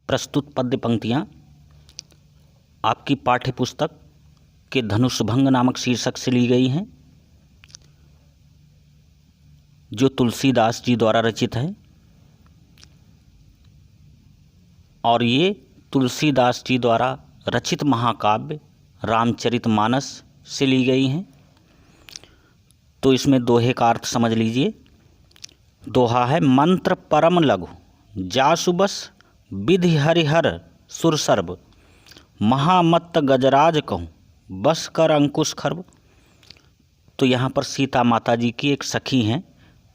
प्रस्तुत पद्य पंक्तियाँ आपकी पाठ्य पुस्तक के धनुष भंग नामक शीर्षक से ली गई हैं, जो तुलसीदास जी द्वारा रचित है। और ये तुलसीदास जी द्वारा रचित महाकाव्य रामचरितमानस से ली गई हैं। तो इसमें दोहे का अर्थ समझ लीजिए। दोहा है, मंत्र परम लघु जासु बस विधि हरिहर सुर सर्व, महामत्त गजराज कहूँ बस कर अंकुश खर्व। तो यहाँ पर सीता माता जी की एक सखी हैं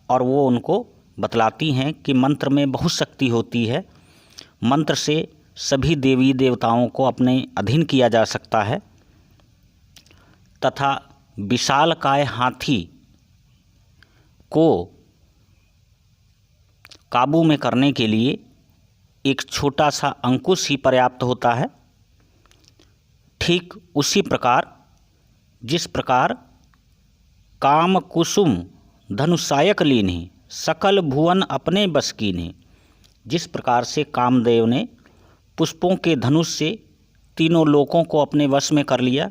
और वो उनको बतलाती हैं कि मंत्र में बहुत शक्ति होती है, मंत्र से सभी देवी देवताओं को अपने अधीन किया जा सकता है तथा विशालकाय हाथी को काबू में करने के लिए एक छोटा सा अंकुश ही पर्याप्त होता है। ठीक उसी प्रकार जिस प्रकार काम कुसुम धनुषायक लीन्हि सकल भुवन अपने बस कीन्हि, जिस प्रकार से कामदेव ने पुष्पों के धनुष से तीनों लोकों को अपने वश में कर लिया।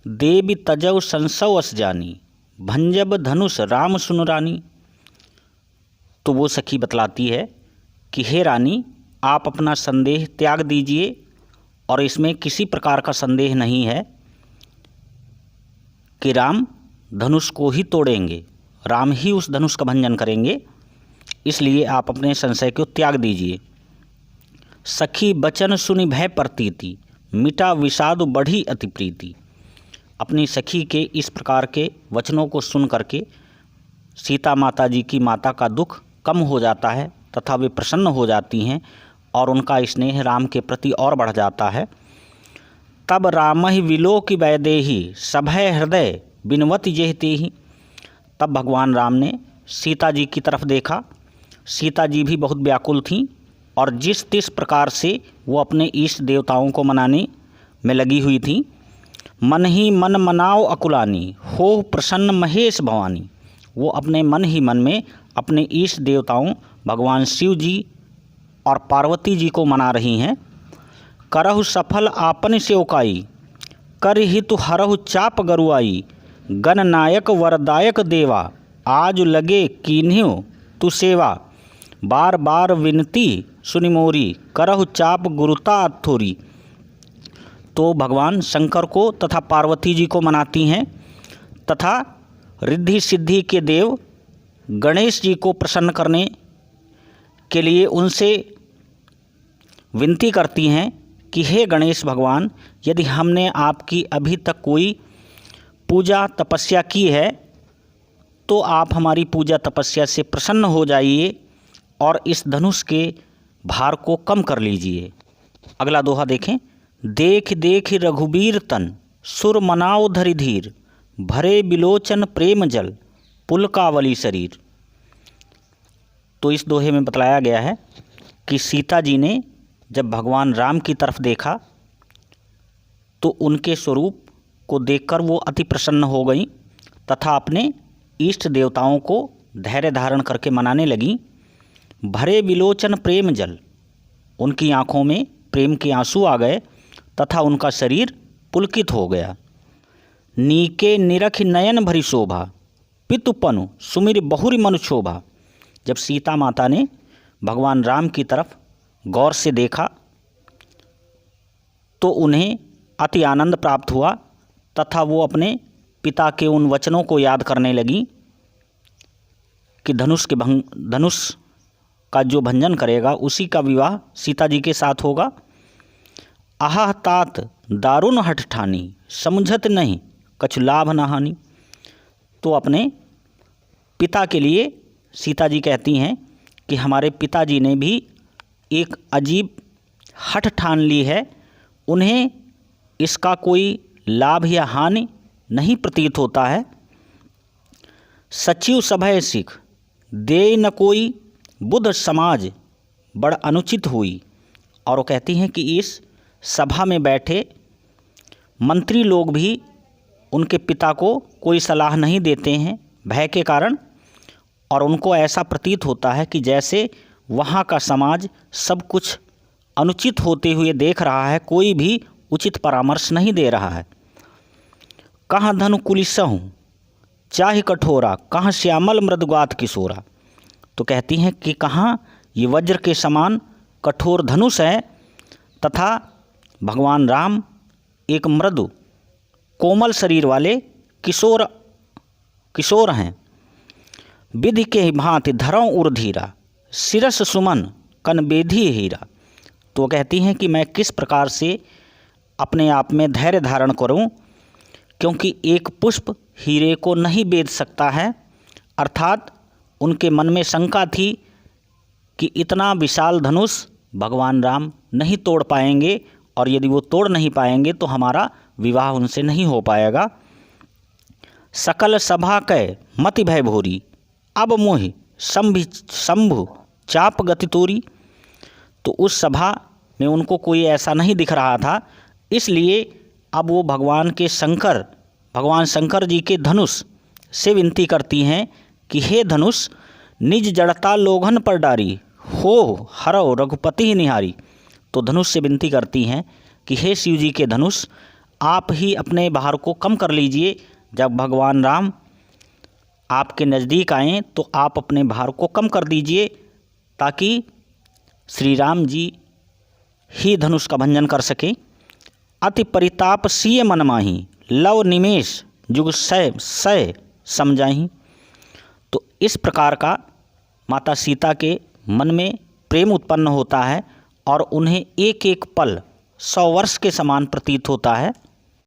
देवी तजव संसव अस जानी भंजब धनुष राम सुन रानी। तो वो सखी बतलाती है कि हे रानी, आप अपना संदेह त्याग दीजिए और इसमें किसी प्रकार का संदेह नहीं है कि राम धनुष को ही तोड़ेंगे, राम ही उस धनुष का भंजन करेंगे, इसलिए आप अपने संशय को त्याग दीजिए। सखी बचन सुनि भय प्रतीति मिटा विषाद बढ़ी अति प्रीति। अपनी सखी के इस प्रकार के वचनों को सुन करके सीता माता जी की माता का दुख कम हो जाता है तथा वे प्रसन्न हो जाती हैं और उनका स्नेह राम के प्रति और बढ़ जाता है। तब रामहि विलोकि वैदेही सभय हृदय बिनवति जेहतेहि। तब भगवान राम ने सीता जी की तरफ देखा। सीता जी भी बहुत व्याकुल थीं और जिस तिस प्रकार से वो अपने इष्ट देवताओं को मनाने में लगी हुई थीं। मन ही मन मनाओ अकुलानी हो प्रसन्न महेश भवानी। वो अपने मन ही मन में अपने इष्ट देवताओं भगवान शिव जी और पार्वती जी को मना रही हैं। करहु सफल आपन सेवकाई कर हितु हरहु चाप गरुआई, गणनायक वरदायक देवा आज लगे कीन्ह्यो तु सेवा, बार बार विनती सुनि मोरी करहु चाप गुरुता अथोरी। तो भगवान शंकर को तथा पार्वती जी को मनाती हैं तथा रिद्धि सिद्धि के देव गणेश जी को प्रसन्न करने के लिए उनसे विनती करती हैं कि हे गणेश भगवान, यदि हमने आपकी अभी तक कोई पूजा तपस्या की है तो आप हमारी पूजा तपस्या से प्रसन्न हो जाइए और इस धनुष के भार को कम कर लीजिए। अगला दोहा देखें। देख देख रघुबीर तन सुर मनाओ धरि धीर, भरे बिलोचन प्रेम जल पुलकावली शरीर। तो इस दोहे में बतलाया गया है कि सीता जी ने जब भगवान राम की तरफ देखा तो उनके स्वरूप को देखकर वो अति प्रसन्न हो गई तथा अपने इष्ट देवताओं को धैर्य धारण करके मनाने लगी। भरे बिलोचन प्रेम जल, उनकी आँखों में प्रेम के आंसू आ गए तथा उनका शरीर पुलकित हो गया। नीके निरख नयन भरी शोभा पितुपनु सुमिर बहुरी मनु शोभा। जब सीता माता ने भगवान राम की तरफ गौर से देखा तो उन्हें अति आनंद प्राप्त हुआ तथा वो अपने पिता के उन वचनों को याद करने लगी कि धनुष का जो भंजन करेगा उसी का विवाह सीता जी के साथ होगा। आह तात दारुण हठ ठानी समझत नहीं कछु लाभ न हानि। तो अपने पिता के लिए सीता जी कहती हैं कि हमारे पिताजी ने भी एक अजीब हठ ठान ली है, उन्हें इसका कोई लाभ या हानि नहीं प्रतीत होता है। सचिव सभय सिख दे न कोई बुद्ध समाज बड़ अनुचित हुई। और वो कहती हैं कि इस सभा में बैठे मंत्री लोग भी उनके पिता को कोई सलाह नहीं देते हैं भय के कारण, और उनको ऐसा प्रतीत होता है कि जैसे वहाँ का समाज सब कुछ अनुचित होते हुए देख रहा है, कोई भी उचित परामर्श नहीं दे रहा है। कहाँ धनु कुलिसहु चाहे कठोरा, कहाँ श्यामल मृदुगात किशोरा। तो कहती हैं कि कहाँ ये वज्र के समान कठोर धनुष है तथा भगवान राम एक मृदु कोमल शरीर वाले किशोर हैं। विधि के भांति धरौ उर्धीरा, शिरस सुमन कनबेधी हीरा। तो कहती हैं कि मैं किस प्रकार से अपने आप में धैर्य धारण करूं, क्योंकि एक पुष्प हीरे को नहीं बेच सकता है। अर्थात उनके मन में शंका थी कि इतना विशाल धनुष भगवान राम नहीं तोड़ पाएंगे, और यदि वो तोड़ नहीं पाएंगे तो हमारा विवाह उनसे नहीं हो पाएगा। सकल सभा कै मति भय भोरी, अब मोहि शंभु चाप गति तोरी। तो उस सभा में उनको कोई ऐसा नहीं दिख रहा था, इसलिए अब वो भगवान शंकर जी के धनुष से विनती करती हैं कि हे धनुष, निज जड़ता लोघन पर डारी, हो हरौ रघुपति ही निहारी। तो धनुष से विनती करती हैं कि हे शिव जी के धनुष, आप ही अपने भार को कम कर लीजिए। जब भगवान राम आपके नज़दीक आएँ तो आप अपने भार को कम कर दीजिए, ताकि श्री राम जी ही धनुष का भंजन कर सकें। अति परिताप सिय मन माही, लव निमेष जुग सय समझाही। तो इस प्रकार का माता सीता के मन में प्रेम उत्पन्न होता है और उन्हें एक एक पल 100 वर्ष के समान प्रतीत होता है।